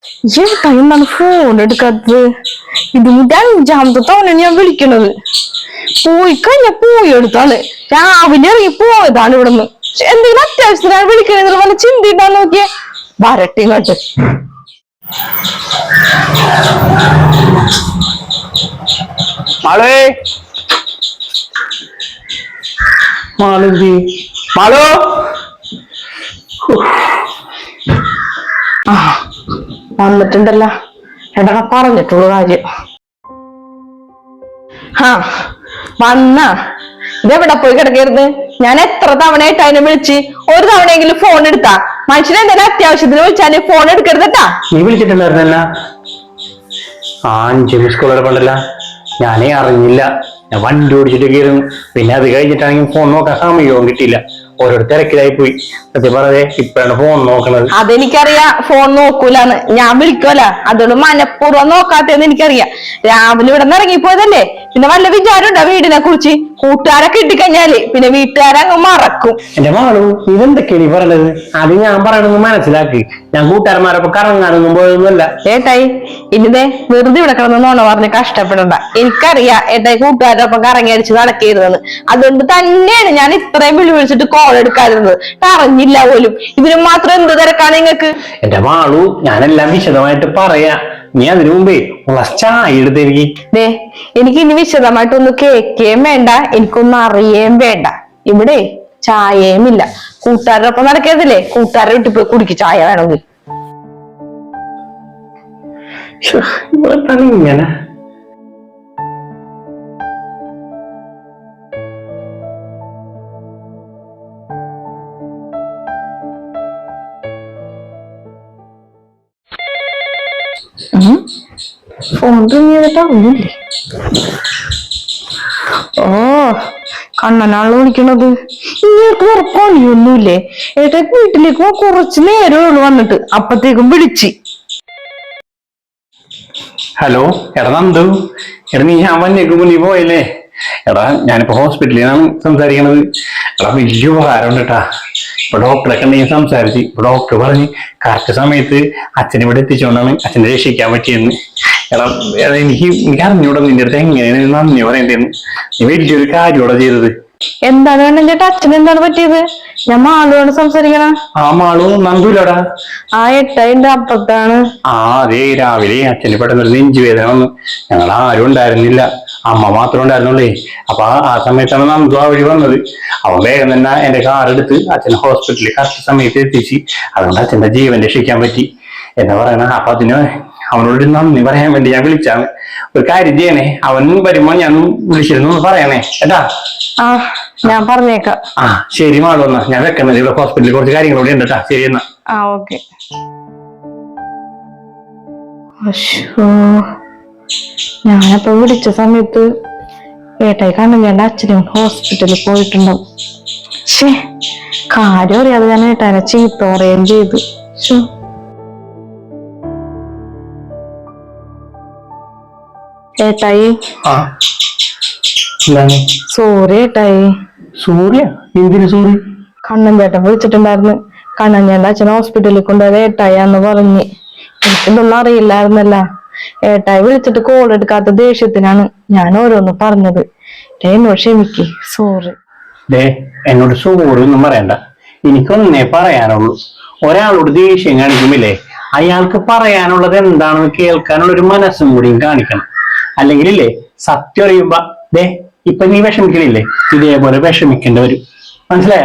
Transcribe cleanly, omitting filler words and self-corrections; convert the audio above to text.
എന്താണ് ഫോൺ എടുക്കാത്തത്? ഇതിന്റെ 5ാമത്തെ തവണ ഞാൻ വിളിക്കണത്. പോയി കഴിഞ്ഞ പോയി എടുത്താണ്. രാവിലെ ഇറങ്ങി പോയതാണ് ഇവിടുന്ന്. എന്തെങ്കിലും അത്യാവശ്യത്തിനാണ് വിളിക്കണെന്നുള്ള പോലെ ചിന്തിട്ടാ നോക്കിയേ. വരട്ടെ ഇങ്ങോട്ട്. മാളേ മാളെന്തി മാളോ വന്നിട്ടുണ്ടല്ല. എടാ പറഞ്ഞിട്ടുള്ള കാര്യം വന്ന ഇതെവിടെ പോയി കിടക്കരുത്. ഞാൻ എത്ര തവണയായിട്ട് അതിനെ വിളിച്ച് ഒരു തവണയെങ്കിലും ഫോൺ എടുത്താ. മനുഷ്യനെ എന്തെങ്കിലും അത്യാവശ്യത്തിന് വിളിച്ചാല് ഫോൺ എടുക്കരുതട്ടാ. നീ വിളിച്ചിട്ടുണ്ടായിരുന്നല്ല? 5 മിസ് കോൾ എടുക്കണ്ടല്ല. ഞാനേ അറിഞ്ഞില്ല. ഞാൻ വണ്ടി ഓടിച്ചിട്ട് കയറുന്നു. പിന്നെ അത് കഴിഞ്ഞിട്ടാണെങ്കിൽ ഫോൺ നോക്കാൻ സമയവും കിട്ടിയില്ല. ഓരോരു തിരക്കിലായി പോയി. സത്യം പറയാതെ ഇപ്പഴാണ് ഫോൺ നോക്കണത്. അതെനിക്കറിയാം ഫോൺ നോക്കൂലെന്ന്. ഞാൻ വിളിക്കുമല്ല, അതുകൊണ്ട് മനഃപൂർവ്വം നോക്കാത്തെന്ന് എനിക്കറിയാം. രാവിലെ ഇവിടെ നിന്ന് ഇറങ്ങിപ്പോയതല്ലേ. പിന്നെ വല്ല വിചാരം ഉണ്ടോ വീടിനെ കുറിച്ച്? കൂട്ടുകാരെ കിട്ടിക്കഴിഞ്ഞാല് പിന്നെ വീട്ടുകാരങ്ങ് മറക്കും. എന്റെ മാളു ഇതെന്തൊക്കെയാണ് ഈ പറയണത്? അത് ഞാൻ പറയണെന്ന് മനസ്സിലാക്കി. ഞാൻ കൂട്ടുകാരന്മാരൊപ്പം കറങ്ങാനൊന്നും പോയതൊന്നുമല്ല. ഏട്ടായി ഇനിതേ വെറുതെ ഇവിടെ കിടന്നോണ പറഞ്ഞ് കഷ്ടപ്പെടണ്ട. എനിക്കറിയാം ഏട്ടായി കൂട്ടുകാരൊപ്പം കറങ്ങി അടിച്ച് നടക്കരുതെന്ന്. അതുകൊണ്ട് തന്നെയാണ് ഞാൻ ഇത്രയും വിളിച്ചിട്ട് കോൾ എടുക്കാതിരുന്നത്. അറിഞ്ഞില്ല പോലും. ഇതിന് മാത്രം എന്ത് തിരക്കാണ് നിങ്ങക്ക്? എന്റെ മാളു ഞാനെല്ലാം വിശദമായിട്ട് പറയാ. നീ അതിനു മുമ്പേ ചായ എടുത്തിരിക്കും. എനിക്ക് ഇനി വിശദമായിട്ടൊന്നും കേൾക്കുകയും വേണ്ട, എനിക്കൊന്നും അറിയുകയും വേണ്ട. ഇവിടെ ചായയും ഇല്ല. കൂട്ടുകാരുടെ ഒപ്പം നടക്കരുതില്ലേ? കൂട്ടുകാരെ വിട്ട് പോയി കുടിക്കും ചായ വേണമെങ്കിൽ. ഇങ്ങനെ ഫോൺ ചെയ്തിട്ടൊന്നുമില്ലേ? കണ്ണനാണല്ലോ വിളിക്കണത്. ഇങ്ങേർക്ക് വേറെ പണിയൊന്നുമില്ലേ? ഏട്ടാ വീട്ടിലേക്ക് കുറച്ച് നേരമേ ഉള്ളൂ വന്നിട്ട്. അപ്പത്തേക്കും വിളിച്ച്. ഹലോ എടാ നന്ദു, എടാ നീ ഞാൻ വന്നേക്കുമ്പോ നീ പോയല്ലേ? എടാ ഞാനിപ്പോ ഹോസ്പിറ്റലിൽ നിന്നാണ് സംസാരിക്കണത്. എടാ വലിയ ഉപകാരം കേട്ടാ. ഇപ്പൊ ഡോക്ടറൊക്കെ ഉണ്ടെങ്കിൽ സംസാരിച്ച്. ഇപ്പൊ ഡോക്ടർ പറഞ്ഞ് കറക്റ്റ് സമയത്ത് അച്ഛനെ ഇവിടെ എത്തിച്ചുകൊണ്ടാണ് അച്ഛനെ രക്ഷിക്കാൻ പറ്റിയെന്ന്. എടാ എനിക്ക് അറിഞ്ഞൂടാ നിന്റെ അടുത്ത് എങ്ങനെയാണ് നന്ദി പറയേണ്ടതെന്ന്. നീ വലിയൊരു കാര്യോടെ ചെയ്തത്. എന്താണ് വേണം ചേട്ടാ? അച്ഛൻ എന്താണ് പറ്റിയത്? ഞാൻ മാളുവാണ് സംസാരിക്കണ. ആ മാളു നന്ദൂലടാ. ആ എട്ടായിന്റെ അപ്പുറത്താണ്. അതെ രാവിലെ അച്ഛന് പെട്ടെന്നൊരു നെഞ്ചുവേദന വന്നു. ഞങ്ങൾ ആരും ഉണ്ടായിരുന്നില്ല, അമ്മ മാത്രം ഉണ്ടായിരുന്നുള്ളേ. അപ്പൊ ആ സമയത്താണ് നന്ദു ആ വഴി വന്നത്. അവൻ വേഗം തന്നെ എന്റെ കാർ എടുത്ത് അച്ഛനെ ഹോസ്പിറ്റലിൽ കറക്റ്റ് സമയത്ത് എത്തിച്ച്. അതുകൊണ്ട് അച്ഛന്റെ ജീവൻ രക്ഷിക്കാൻ പറ്റി എന്ന് പറയണ. അപ്പൊ അതിന് അവനോട് നന്ദി പറയാൻ വേണ്ടി ഞാൻ വിളിച്ചാണ്. ഒരു കാര്യം ചെയ്യണേ, അവൻ വരുമ്പോ ഞാൻ വിളിച്ചിരുന്നു പറയണേ കേട്ടാ. ഞാൻ പറഞ്ഞേക്കാം. ശരി മാളു, എന്നാ ഞാൻ വെക്കുന്നത്. ഇവിടെ ഹോസ്പിറ്റലിൽ കുറച്ച് കാര്യങ്ങളൂടെ ഉണ്ട് കേട്ടാ. ശരി എന്നാ. ഓക്കെ. ഞാനപ്പോ വിളിച്ച സമയത്ത് ഏട്ടായി കണ്ണുകേണ്ട അച്ഛനും ഹോസ്പിറ്റലിൽ പോയിട്ടുണ്ടാവും. കാര്യം അറിയാതെ ഞാൻ ഏട്ടാനെ ചീത്ത പറയുകയും ചെയ്തു. ഏട്ടായി സോറി ഏട്ടായി. സൂര്യ എന്തിനു സോറി? കണ്ണൻ ചേട്ടൻ വിളിച്ചിട്ടുണ്ടായിരുന്നു. കണ്ണൻ ചേട്ടൻ അച്ഛൻ ഹോസ്പിറ്റലിൽ കൊണ്ടുപോയത് ഏട്ടായിന്ന് പറഞ്ഞ്. എനിക്കിതൊന്നും അറിയില്ലായിരുന്നല്ല. ഏട്ടായി വിളിച്ചിട്ട് കോൾ എടുക്കാത്ത ദേഷ്യത്തിനാണ് ഞാൻ ഓരോന്ന് പറഞ്ഞത്. എന്നോട് ക്ഷമിക്ക്. സോറി. എന്നോട് സോറി ഒന്നും പറയണ്ട. എനിക്കൊന്നേ പറയാനുള്ളൂ. ഒരാളോട് ദേഷ്യം കാണിക്കുമില്ലേ, അയാൾക്ക് പറയാനുള്ളത് എന്താണെന്ന് കേൾക്കാനുള്ള ഒരു മനസ്സും കൂടിയും കാണിക്കണം. അല്ലെങ്കിൽ ഇല്ലേ സത്യം അറിയുമ്പോ ഇപ്പൊ നീ വിഷമിക്കണില്ലേ, ഇതേപോലെ വിഷമിക്കേണ്ടി വരും. മനസ്സിലായ?